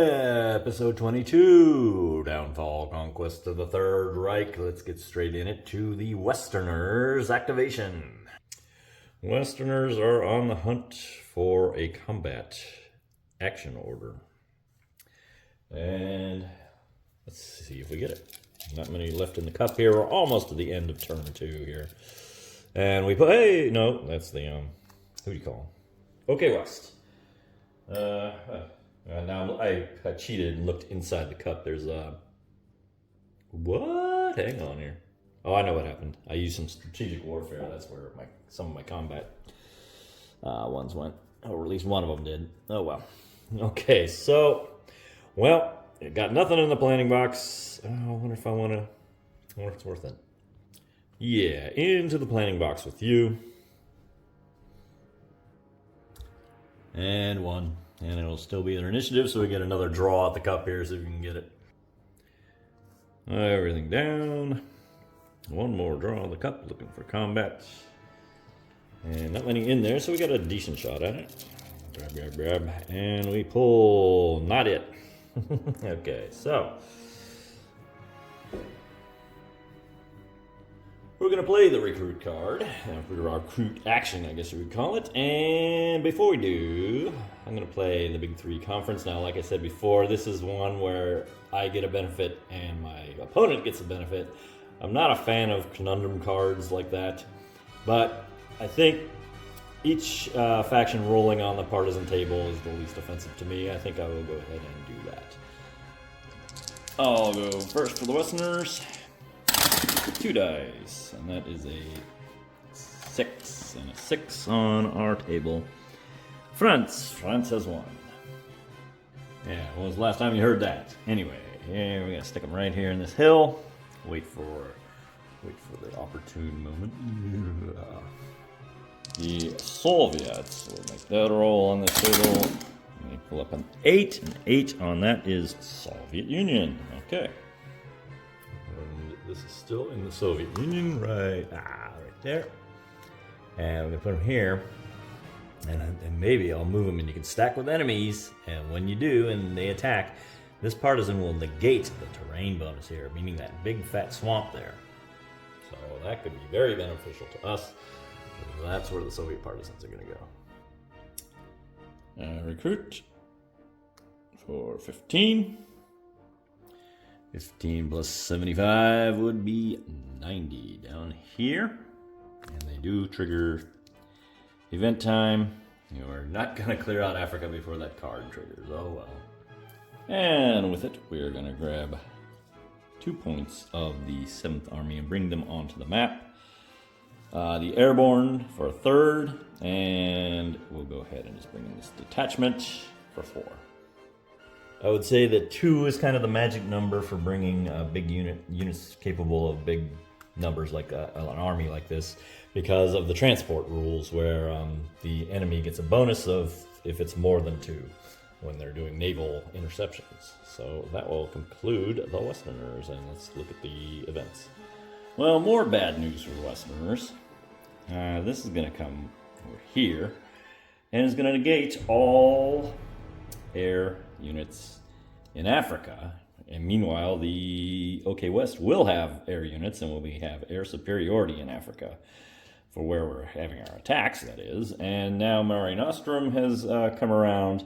Episode 22, Downfall, Conquest of the Third Reich. Let's get straight in it to the Westerners activation. Westerners are on the hunt for a combat action order. And let's see if we get it. Not many left in the cup here. We're almost to the end of turn 2 here. And we put, hey, no, that's the, who do you call him? Okay, West. Now I cheated and looked inside the cup. There's what? Hang on here. Oh, I know what happened. I used some strategic warfare. That's where some of my combat ones went. Or at least one of them did. Oh well. Okay, so it got nothing in the planning box. Oh, I wonder if I want to. I wonder if it's worth it. Yeah, into the planning box with you. And one. And it'll still be an initiative, so we get another draw at the cup here, so we can get it. Everything down. One more draw on the cup, looking for combat. And not many in there, so we got a decent shot at it. Grab. And we pull. Not it. Okay, so we're going to play the recruit card, recruit action, I guess you would call it. And before we do, I'm going to play the Big Three Conference. Now, like I said before, this is one where I get a benefit and my opponent gets a benefit. I'm not a fan of conundrum cards like that, but I think each faction rolling on the partisan table is the least offensive to me. I think I will go ahead and do that. I'll go first for the Westerners. 2 dice, and that is a 6 and a 6 on our table. France has won. Yeah, when was the last time you heard that? Anyway, here we gotta stick them right here in this hill. Wait for the opportune moment. The Soviets will make that roll on this table. Let me pull up an 8, and 8 on that is Soviet Union. Okay. This is still in the Soviet Union, right there. And I'm gonna put them here, and maybe I'll move them, and you can stack with enemies. And when you do, and they attack, this partisan will negate the terrain bonus here, meaning that big fat swamp there. So that could be very beneficial to us. That's where the Soviet partisans are gonna go. Recruit for 15. 15 plus 75 would be 90 down here. And they do trigger event time. You're not going to clear out Africa before that card triggers. Oh well. And with it, we're going to grab 2 points of the 7th Army and bring them onto the map. The Airborne for a 3rd. And we'll go ahead and just bring in this detachment for 4. I would say that 2 is kind of the magic number for bringing big units capable of big numbers like an army like this, because of the transport rules, where the enemy gets a bonus of if it's more than 2 when they're doing naval interceptions. So that will conclude the Westerners, and let's look at the events. Well, more bad news for the Westerners. This is going to come over here, and it's going to negate all air units in Africa. And meanwhile, the OK West will have air units, and we have air superiority in Africa for where we're having our attacks, that is. And now Mare Nostrum has come around.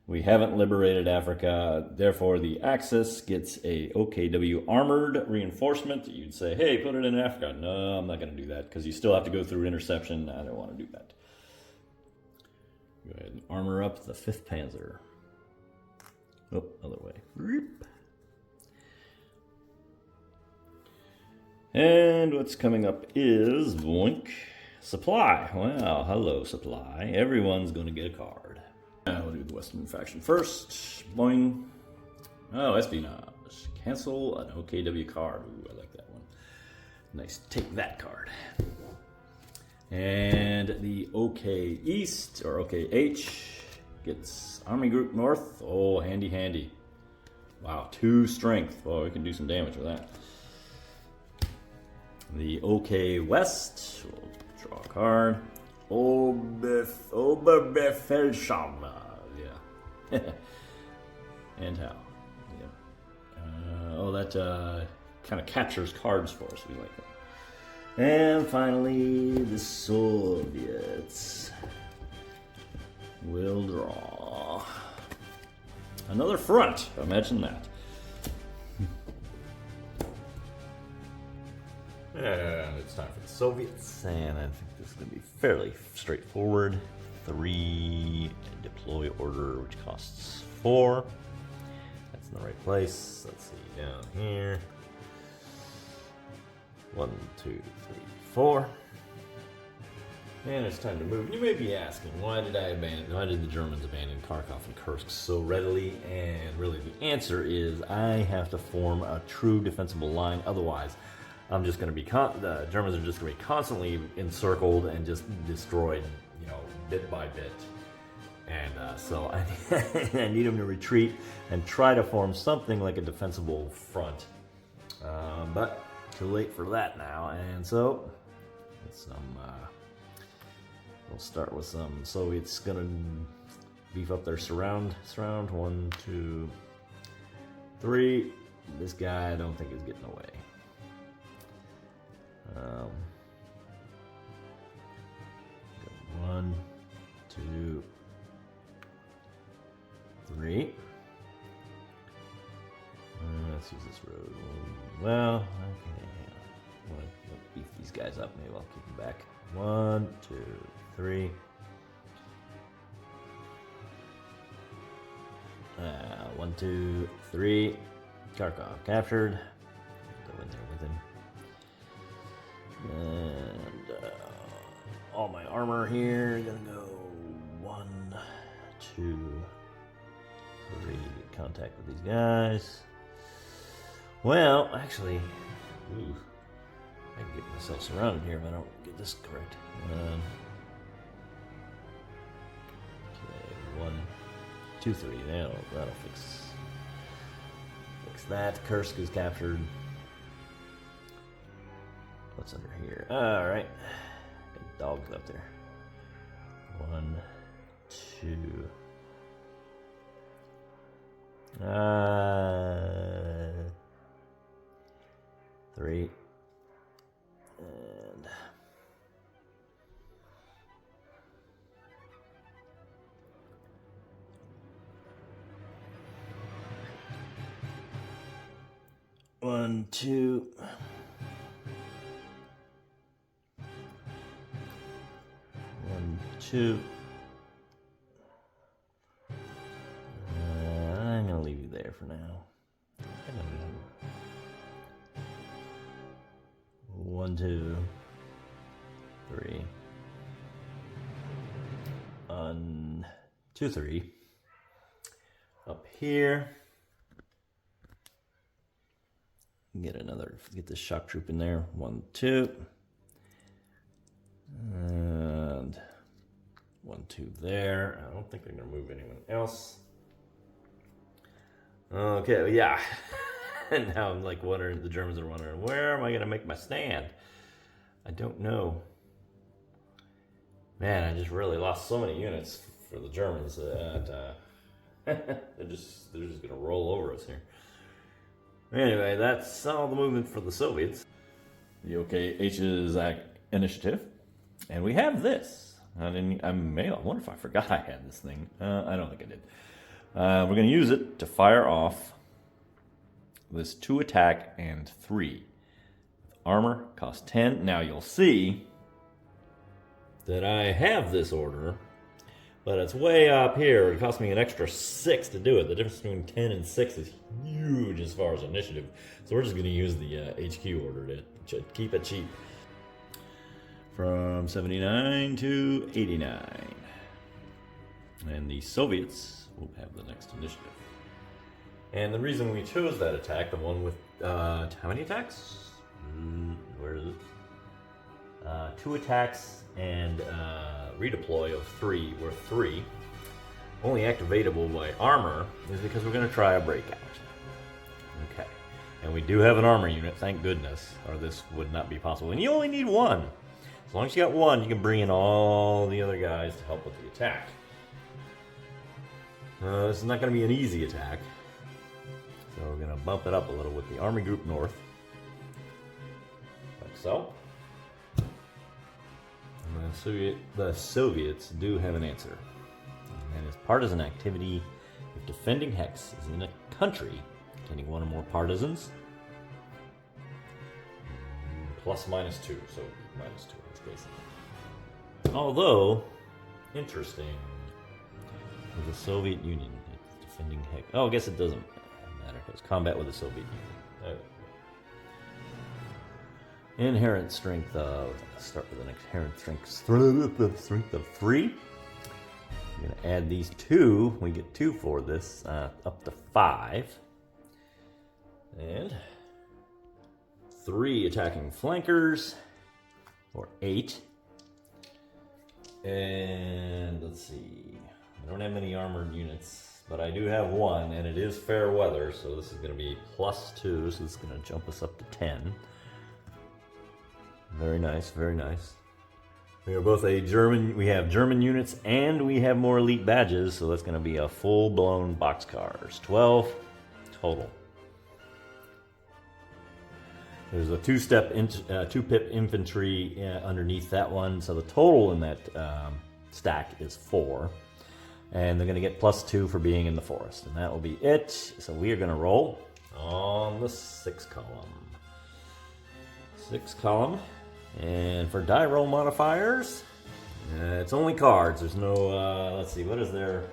We haven't liberated Africa, therefore the Axis gets a OKW armored reinforcement. You'd say, hey, put it in Africa. No, I'm not going to do that, because you still have to go through interception. I don't want to do that. Go ahead and armor up the 5th Panzer. Oh, other way. And what's coming up is boink, supply. Well, hello, supply. Everyone's going to get a card. Now we'll do the Western faction first. Boing. Oh, espionage. Cancel an OKW card. Ooh, I like that one. Nice. Take that card. And the OK East, or OKH, gets Army Group North. Oh, handy. Wow, 2 strength. Oh, we can do some damage with that. The OK West, we'll draw a card. Oberbefeldschauer, yeah. And how? Yep. Oh, that kind of captures cards for us. We like that. And finally, the Soviets will draw another front. Imagine that. And it's time for the Soviets, and I think this is going to be fairly straightforward. 3 deploy order, which costs 4. That's in the right place. Let's see, down here. 1, 2, 3, 4. And it's time to move. You may be asking, why did the Germans abandon Kharkov and Kursk so readily? And really the answer is I have to form a true defensible line. Otherwise, I'm just going to be the Germans are just going to be constantly encircled and just destroyed, you know, bit by bit. And so I need them to retreat and try to form something like a defensible front. But too late for that now. And so we'll start with some Soviets gonna beef up their surround. 1, 2, 3. This guy I don't think is getting away. 1, 2, 3. Let's use this road. Well, okay. I'll beef these guys up. Maybe I'll keep them back. 1, 2, 3. 1, 2, 3. Kharkov captured. Go in there with him. And all my armor here gonna go 1, 2, 3. Contact with these guys. Well, actually, I can get myself surrounded here if I don't get this correct. Okay, 1, 2, 3. That'll fix that. Kursk is captured. What's under here? All right, got dogs up there. 1, 2. 3. And 1, 2. 1, 2. I'm gonna leave you there for now. 1, 2, 3. 1, 2, 3. Up here. Get this shock troop in there. 1, 2. And 1, 2 there. I don't think they're gonna move anyone else. Okay, yeah. And now I'm like wondering, the Germans are wondering, where am I going to make my stand? I don't know. Man, I just really lost so many units for the Germans that they're just going to roll over us here. Anyway, that's all the movement for the Soviets. The OKH's initiative. And we have this. I wonder if I forgot I had this thing. I don't think I did. We're going to use it to fire off this 2 attack and 3. Armor costs 10. Now you'll see that I have this order, but it's way up here. It cost me an extra 6 to do it. The difference between 10 and 6 is huge as far as initiative. So we're just going to use the HQ order to keep it cheap. From 79 to 89. And the Soviets will have the next initiative. And the reason we chose that attack, the one with, how many attacks? Where is it? 2 attacks and redeploy of 3, worth 3. Only activatable by armor is because we're going to try a breakout. Okay. And we do have an armor unit, thank goodness, or this would not be possible. And you only need 1. As long as you got 1, you can bring in all the other guys to help with the attack. This is not going to be an easy attack. So we're going to bump it up a little with the Army Group North, like so. And the Soviets do have an answer. And that is partisan activity if defending hex is in a country containing one or more partisans. Plus -2, so -2 in this case. Although, interesting, with the Soviet Union, it's defending hex. Oh, I guess it doesn't matter because combat with the Soviet Union. Inherent strength of, let's start with an inherent strength of 3. I'm going to add these 2. We get 2 for this, up to 5. And 3 attacking flankers, or 8. And let's see, I don't have many armored units, but I do have 1, and it is fair weather, so this is going to be +2, so this is going to jump us up to 10. Very nice, very nice. We are both we have German units, and we have more elite badges, so that's going to be a full-blown boxcars. 12 total. There's a 2-pip infantry underneath that one, so the total in that stack is 4. And they're going to get +2 for being in the forest, and that will be it. So we are going to roll on the 6th column. 6th column. And for die roll modifiers, it's only cards. There's no, let's see, what is there?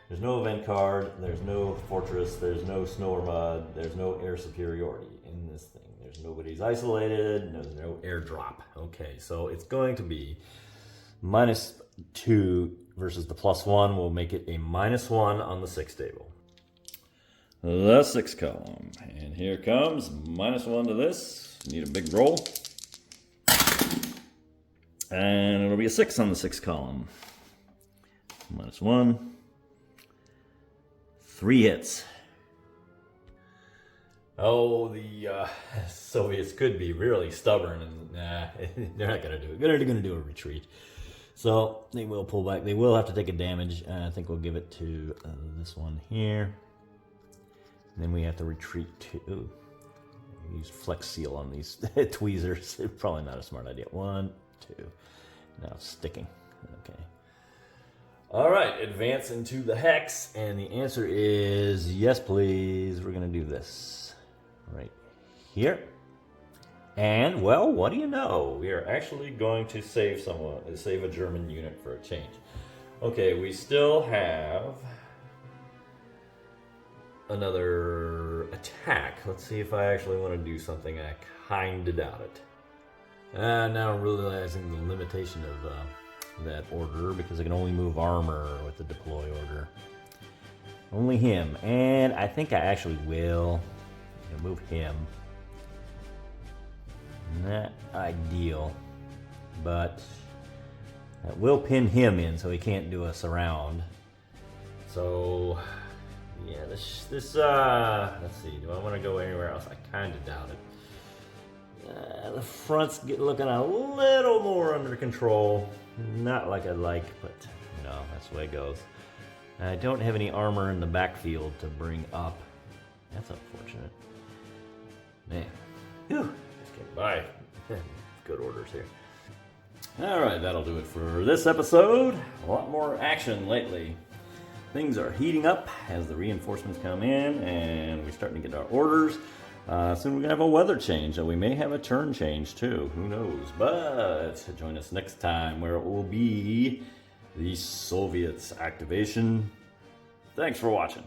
There's no event card, there's no fortress, there's no snow or mud, there's no air superiority in this thing. There's nobody's isolated, there's no airdrop. Okay, so it's going to be -2 versus the +1 will make it a -1 on the 6 table. The 6th column, and here comes -1 to this. Need a big roll. And it'll be a 6 on the 6th column. -1. 3 hits. Oh, the Soviets could be really stubborn, and they're not going to do it. They're going to do a retreat. So they will pull back. They will have to take a damage. I think we'll give it to this one here. And then we have to retreat to... Use Flex Seal on these tweezers. Probably not a smart idea. 1, 2. Now it's sticking. Okay. All right, advance into the hex, and the answer is yes, please. We're going to do this right here. And, well, what do you know? We are actually going to save a German unit for a change. Okay, we still have another attack. Let's see if I actually want to do something. I kind of doubt it. Now I'm realizing the limitation of that order, because I can only move armor with the deploy order. Only him. And I think I actually will move him. Not ideal, but that will pin him in so he can't do a surround. So yeah, this let's see, do I want to go anywhere else? I kind of doubt it. The front's looking a little more under control. Not like I'd like, but you know, that's the way it goes. I don't have any armor in the backfield to bring up. That's unfortunate. Man. Whew. Okay, bye. Good orders here. Alright, that'll do it for this episode. A lot more action lately. Things are heating up as the reinforcements come in, and we're starting to get our orders. Soon we're going to have a weather change, and we may have a turn change too. Who knows? But join us next time where it will be the Soviets activation. Thanks for watching.